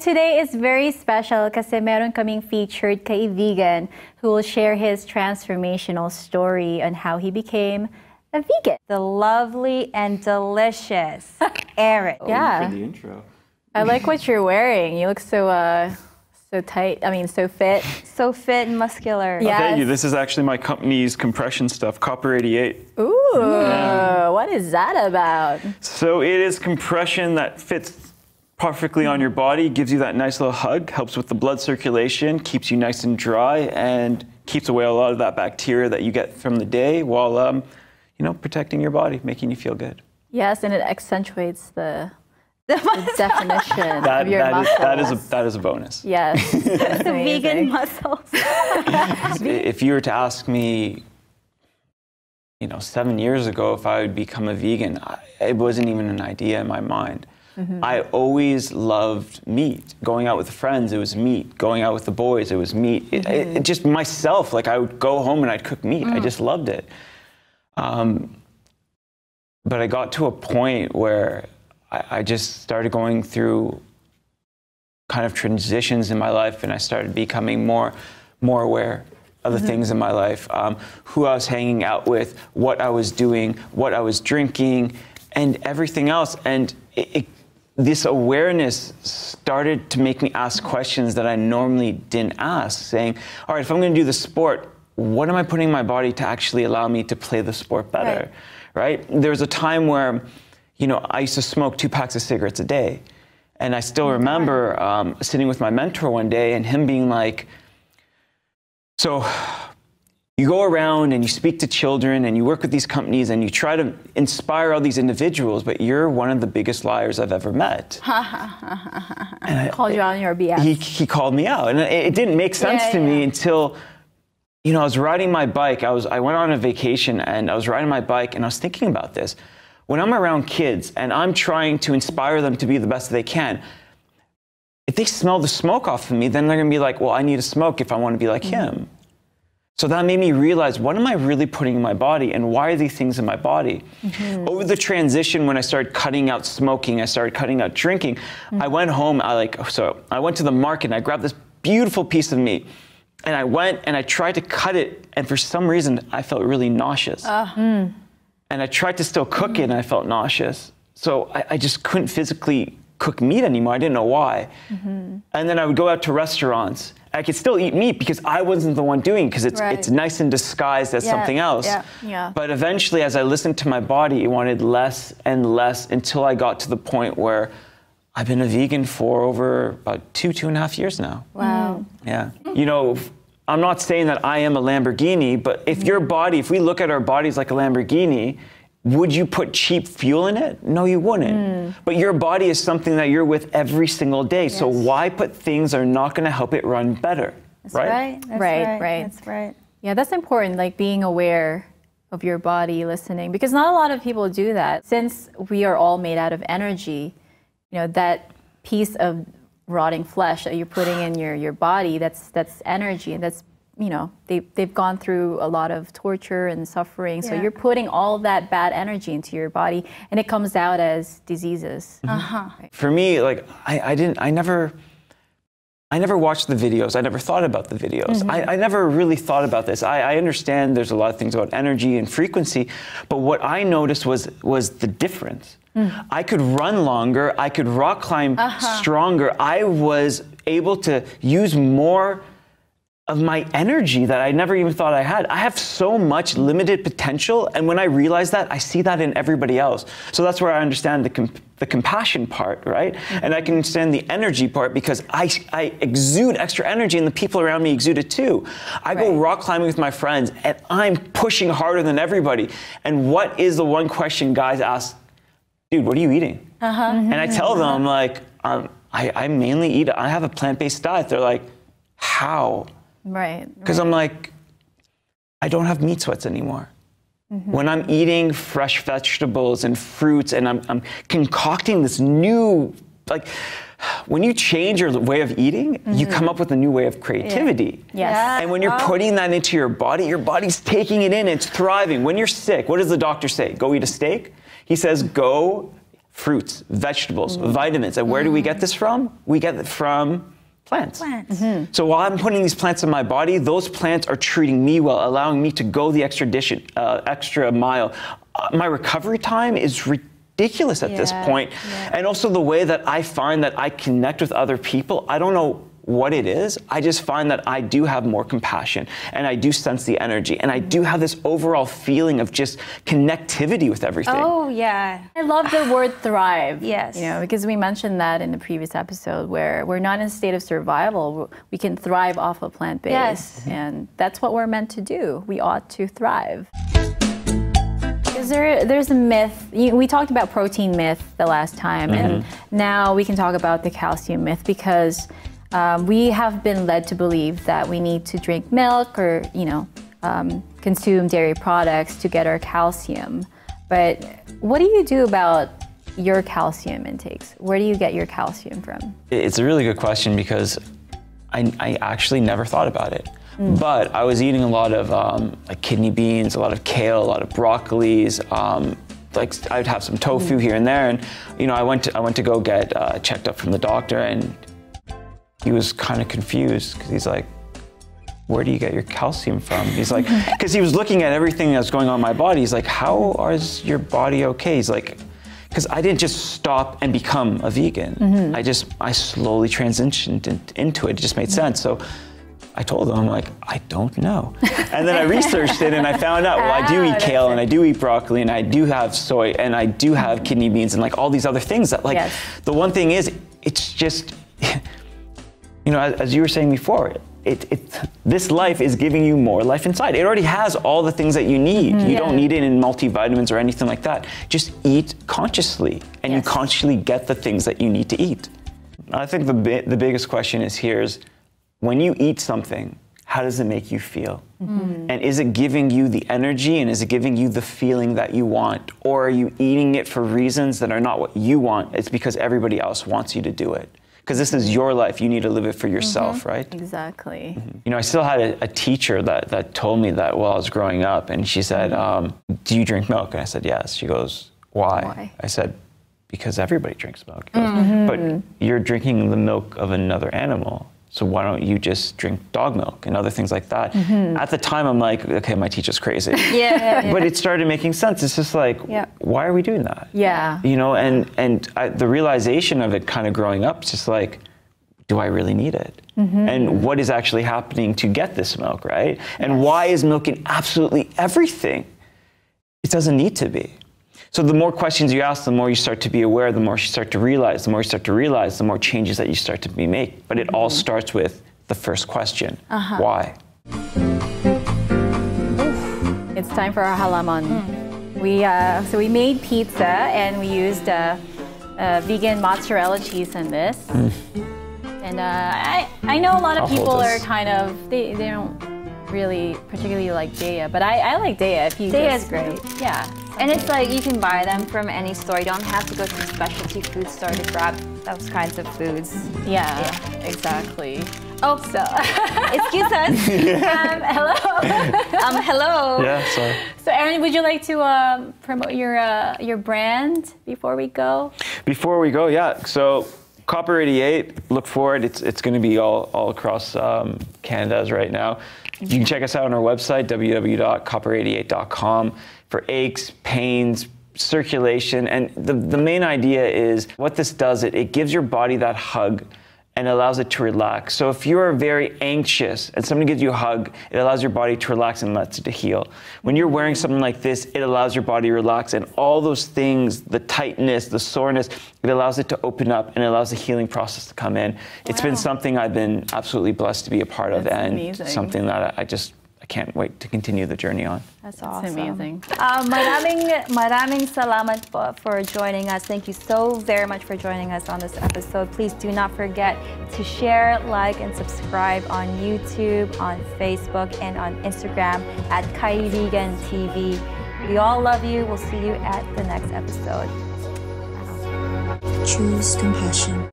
today is very special kasi meron kaming featured Kaivegan who will share his transformational story on how he became a vegan. The lovely and delicious Eric. Yeah. For the intro. I like what you're wearing. You look so so tight. I mean, so fit. So fit and muscular. Yeah. Oh, thank you. This is actually my company's compression stuff, Copper 88. Ooh, what is that about? So it is compression that fits perfectly on your body, gives you that nice little hug, helps with the blood circulation, keeps you nice and dry, and keeps away a lot of that bacteria that you get from the day while, you know, protecting your body, making you feel good. Yes, and it accentuates the definition of your muscles. That is a bonus. Yes. The vegan muscles. If you were to ask me, you know, 7 years ago if I would become a vegan, it wasn't even an idea in my mind. Mm-hmm. I always loved meat. Going out with friends, it was meat. Going out with the boys, it was meat. Mm-hmm. It just myself, like I would go home and I'd cook meat. I just loved it. But I got to a point where I just started going through kind of transitions in my life, and I started becoming more aware of the things in my life, who I was hanging out with, what I was doing, what I was drinking, and everything else. And this awareness started to make me ask questions that I normally didn't ask, saying, all right, if I'm going to do the sport, what am I putting in my body to actually allow me to play the sport better, right? There was a time where, you know, I used to smoke 2 packs of cigarettes a day. And I still remember sitting with my mentor one day and him being like, so you go around and you speak to children and you work with these companies and you try to inspire all these individuals, but you're one of the biggest liars I've ever met. And I called you out on your BS. He called me out, and it didn't make sense to me until, you know, I was riding my bike. I went on a vacation and I was riding my bike and I was thinking about this. When I'm around kids and I'm trying to inspire them to be the best they can, if they smell the smoke off of me, then they're gonna be like, well, I need to smoke if I wanna be like him. So that made me realize, what am I really putting in my body and why are these things in my body? Over the transition, when I started cutting out smoking, I started cutting out drinking, I went home, I went to the market and I grabbed this beautiful piece of meat and I went and I tried to cut it, and for some reason, I felt really nauseous. And I tried to still cook it and I felt nauseous. So I just couldn't physically cook meat anymore. I didn't know why. And then I would go out to restaurants. I could still eat meat because I wasn't the one doing it, because it's nice and disguised as something else. But eventually, as I listened to my body, it wanted less and less until I got to the point where I've been a vegan for over about 2.5 years now. Wow. Yeah. You know, I'm not saying that I am a Lamborghini, but if your body, if we look at our bodies like a Lamborghini, would you put cheap fuel in it? No, you wouldn't. But your body is something that you're with every single day. So why put things that are not going to help it run better? That's right. That's right. That's right. Yeah, that's important, like being aware of your body, listening, because not a lot of people do that. Since we are all made out of energy, you know, that piece of rotting flesh that you're putting in your body, that's energy, and that's, you know, they've gone through a lot of torture and suffering, so you're putting all that bad energy into your body, and it comes out as diseases. For me, like I never watched the videos. I never thought about the videos. I never really thought about this. I understand there's a lot of things about energy and frequency, but what I noticed was the difference. I could run longer, I could rock climb stronger. I was able to use more of my energy that I never even thought I had. I have so much limited potential, and when I realize that, I see that in everybody else. So that's where I understand the compassion part, right? And I can understand the energy part because I exude extra energy, and the people around me exude it too. I go rock climbing with my friends, and I'm pushing harder than everybody. And what is the one question guys ask? Dude, what are you eating? And I tell them, like, I mainly eat, I have a plant-based diet. They're like, how? Because I'm like, I don't have meat sweats anymore. When I'm eating fresh vegetables and fruits and I'm concocting this new, like, when you change your way of eating, you come up with a new way of creativity. And when you're putting that into your body's taking it in, it's thriving. When you're sick, what does the doctor say? Go eat a steak? He says, go fruits, vegetables, vitamins. And where do we get this from? We get it from plants. So while I'm putting these plants in my body, those plants are treating me well, allowing me to go the extra mile. My recovery time is ridiculous at this point. And also the way that I find that I connect with other people, I don't know what it is. I just find that I do have more compassion, and I do sense the energy, and I do have this overall feeling of just connectivity with everything. Oh, yeah. I love the word thrive. Yes. You know, because we mentioned that in the previous episode where we're not in a state of survival. We can thrive off of plant-based. Yes. And that's what we're meant to do. We ought to thrive. Because there's a myth. We talked about protein myth the last time, and now we can talk about the calcium myth because we have been led to believe that we need to drink milk or, consume dairy products to get our calcium. But what do you do about your calcium intakes? Where do you get your calcium from? It's a really good question because I actually never thought about it. But I was eating a lot of like kidney beans, a lot of kale, a lot of broccolis. Like I'd have some tofu here and there, and I went to go get checked up from the doctor, and he was kind of confused because he's like, where do you get your calcium from? He's like, because he was looking at everything that's going on in my body. He's like, how is your body okay? He's like, because I didn't just stop and become a vegan. I slowly transitioned into it. It just made sense. So I told him, I'm like, I don't know. And then I researched it and I found out, well, I do eat kale and I do eat broccoli and I do have soy and I do have kidney beans and like all these other things that like, the one thing is, it's just, as you were saying before, this life is giving you more life inside. It already has all the things that you need. You don't need it in multivitamins or anything like that. Just eat consciously, and you consciously get the things that you need to eat. I think the biggest question is when you eat something, how does it make you feel? And is it giving you the energy, and is it giving you the feeling that you want? Or are you eating it for reasons that are not what you want? It's because everybody else wants you to do it. Because this is your life, you need to live it for yourself, right? Exactly. I still had a teacher that told me that while I was growing up, and she said, do you drink milk? And I said, yes. She goes, why? I said, because everybody drinks milk. Goes, but you're drinking the milk of another animal. So why don't you just drink dog milk and other things like that? At the time, I'm like, okay, my teacher's crazy. But it started making sense. It's just like, why are we doing that? The realization of it kind of growing up, it's just like, do I really need it? And what is actually happening to get this milk, right? And why is milk in absolutely everything? It doesn't need to be. So the more questions you ask, the more you start to be aware, the more you start to realize, the more you start to realize, the more changes that you start to make. But it all starts with the first question, why? It's time for our halaman. So we made pizza and we used vegan mozzarella cheese in this. And I know a lot of people are kind of, they don't really particularly like daya, but I like daya. Daya is great. Yeah. And it's like you can buy them from any store. You don't have to go to a specialty food store to grab those kinds of foods. Yeah. Exactly. Oh, so excuse us. Hello. Hello. Yeah, sorry. So, Aaron, would you like to promote your brand before we go? Before we go, yeah. So, Copper 88, look for it. It's going to be all across Canada as right now. You can check us out on our website, www.copper88.com, for aches, pains, circulation. And the main idea is what this does, it gives your body that hug and allows it to relax. So if you're very anxious and somebody gives you a hug, it allows your body to relax and lets it to heal. When you're wearing something like this, it allows your body to relax, and all those things, the tightness, the soreness, it allows it to open up and allows the healing process to come in. It's been something I've been absolutely blessed to be a part of, and amazing. Something that I can't wait to continue the journey on. That's awesome. That's amazing. Maraming salamat po for joining us. Thank you so very much for joining us on this episode. Please do not forget to share, like, and subscribe on YouTube, on Facebook, and on Instagram at Kaivegan TV. We all love you. We'll see you at the next episode. Choose compassion.